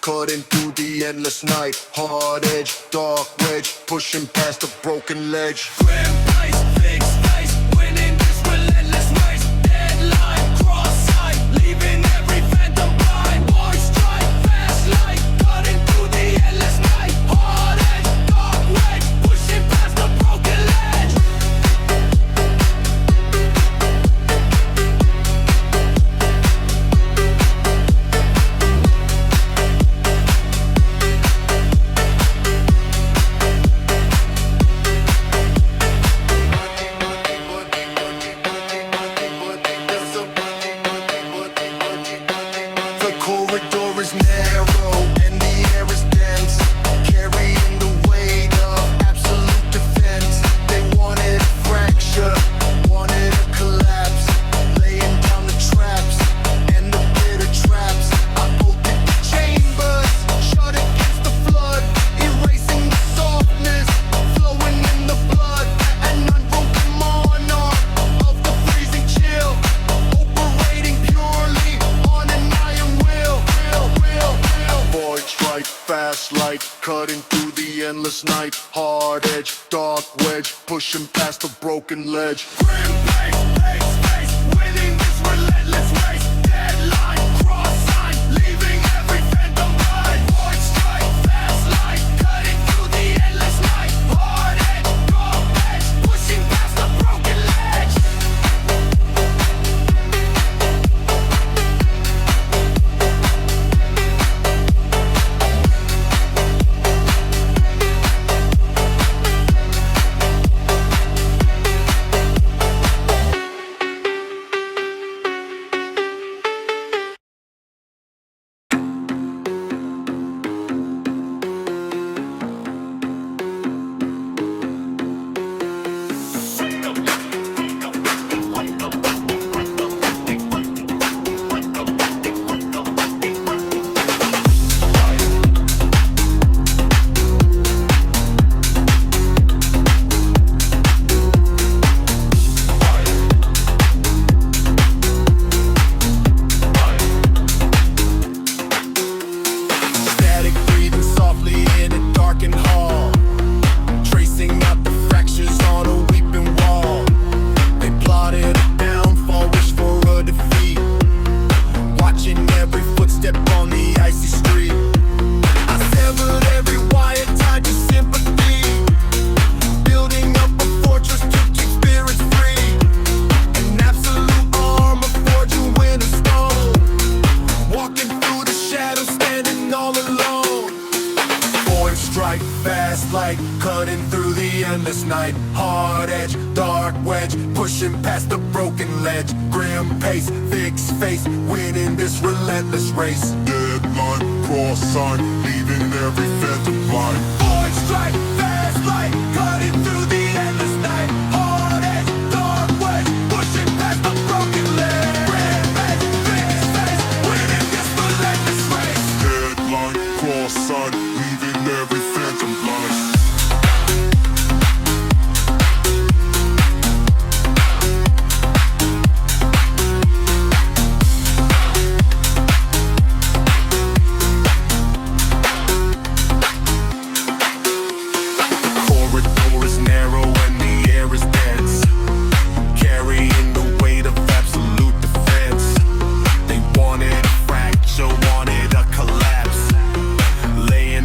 Cutting through the endless night, hard edge, dark wedge, pushing past the broken ledge. Grim pace, fixed face, winning this relentless race. Deadline, cross sight, leaving every phantom blind. Boy strike, fast light, cutting through the endless night. Hard edge, dark wedge, pushing past the broken ledge. Cutting through the endless night, hard edge, dark wedge, pushing past the broken ledge. Grim pace, fixed face, winning this relentless race. Deadline, cross sign, leaving every phantom blind. Void strike, fast light, cutting through the endless night. Hard edge, dark wedge, pushing past the broken ledge. Cutting through the endless night, hard edge, dark wedge, pushing past the broken ledge. Grim pace, fixed face, winning this relentless race. Deadline, cross sign, leaving every phantom blind. Void strike, fast light, cutting through the endless night. Hard edge, dark wedge, pushing past the broken ledge. Grim pace, fixed face, winning this relentless race. Deadline, cross sign, leaving every phantom blind. Laying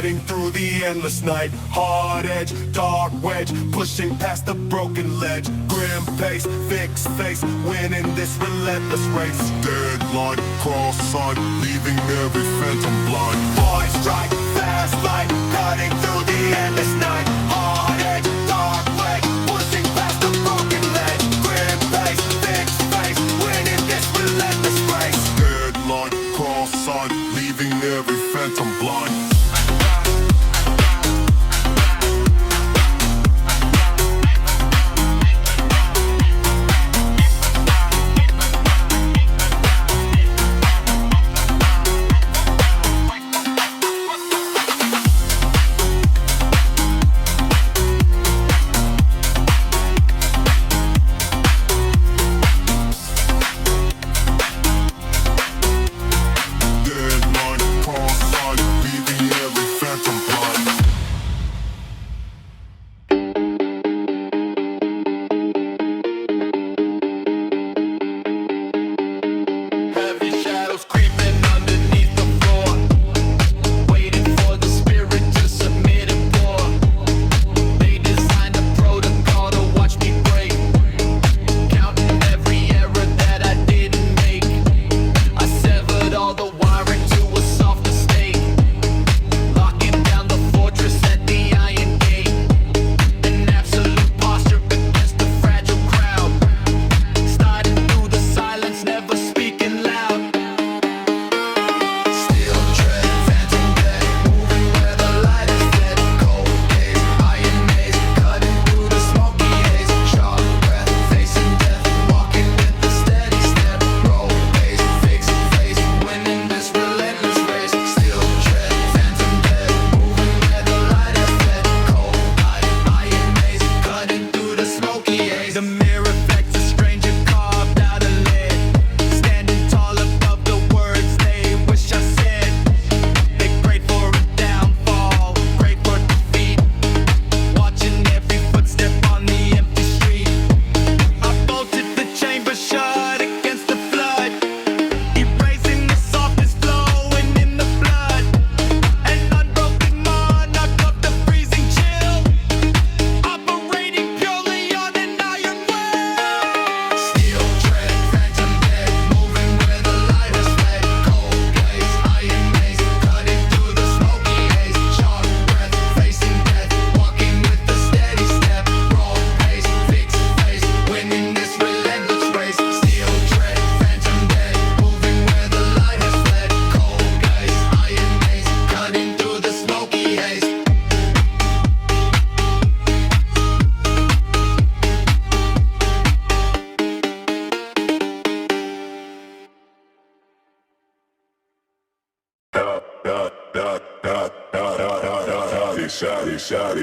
cutting through the endless night. Hard edge, dark wedge, pushing past the broken ledge. Grim pace, fixed face, winning this relentless race. Deadline, cross sign, leaving every phantom blind. Boy strike, fast light, cutting through the endless night. Hard edge, dark wedge, pushing past the broken ledge. Grim pace, fixed face, winning this relentless race. Deadline, cross sign, leaving every phantom blind.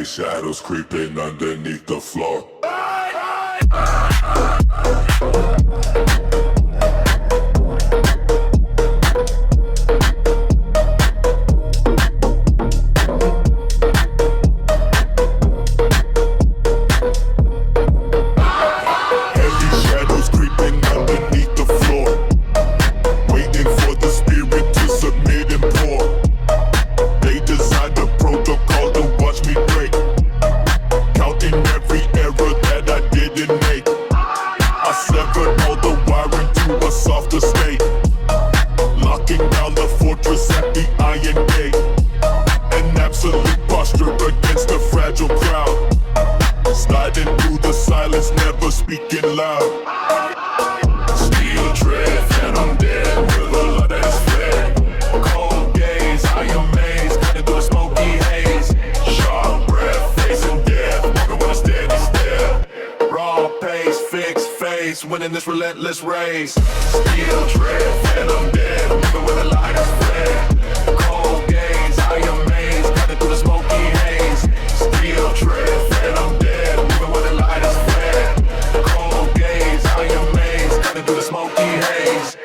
Shadows creeping underneath the floor. Winning this relentless race. Steel drift, phantom dead, moving where the light is fled. Cold gaze, I amaze, cutting through the smoky haze. Steel drift, phantom dead, moving where the light is fled. Cold gaze, I amaze, cutting through the smoky haze.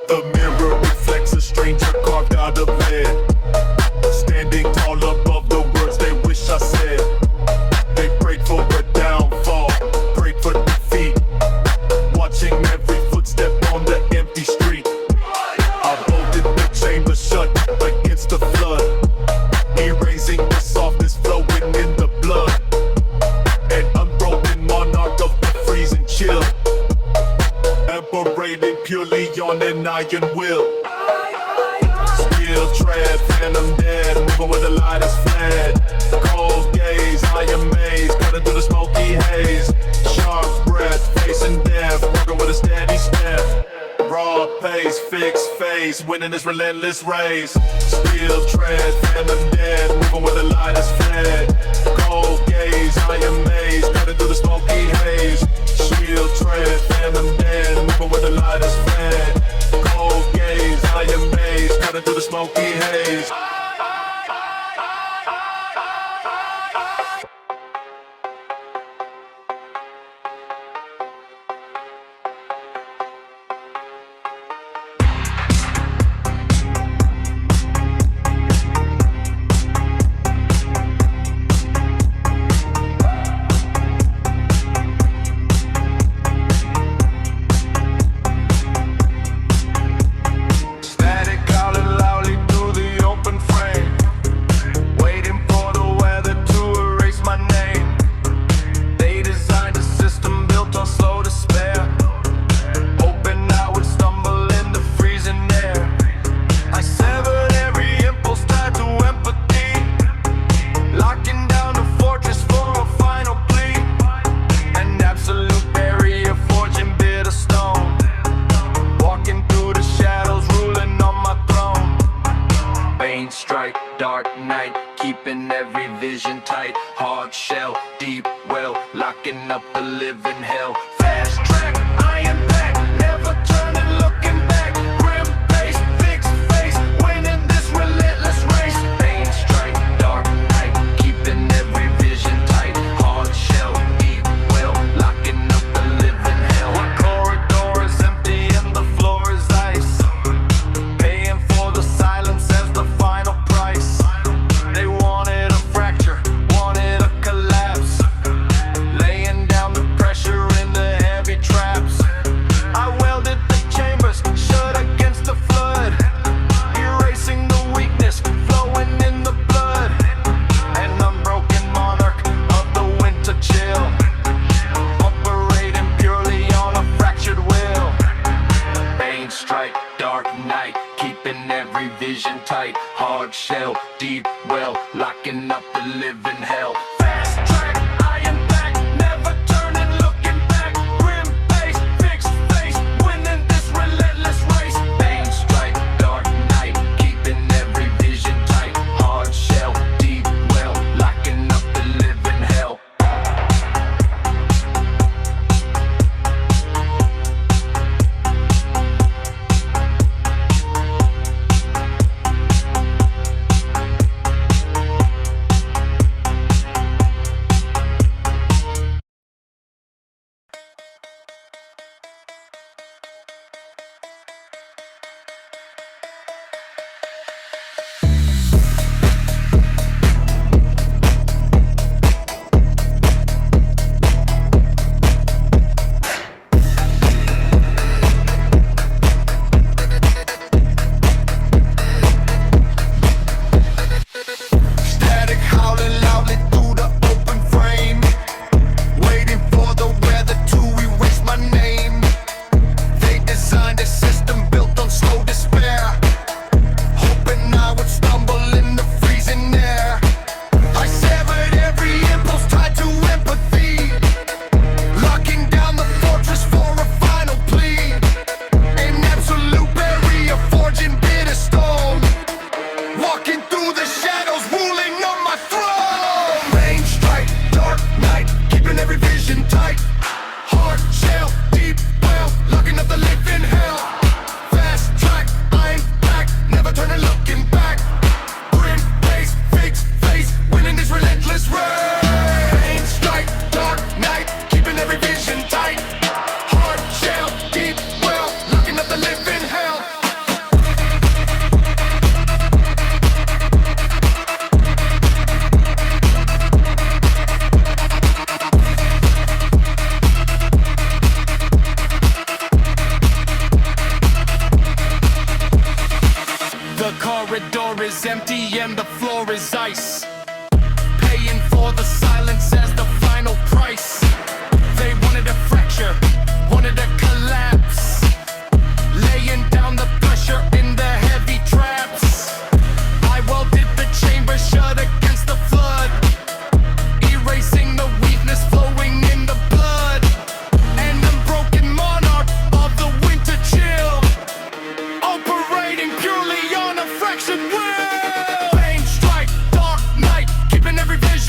The mirror reflects a stranger carved out of lead. Standing tall above the words they wish I said. They prayed for a downfall, prayed for defeat. Watching every footstep fixed face, winning this relentless race. Steel tread, phantom dead, moving where the light is fled. Cold gaze, I am mazed, cutting through the smoky haze. Steel tread, phantom dead, moving where the light is fled. Cold gaze, I am mazed, cutting through the smoky haze.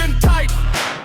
vision tight.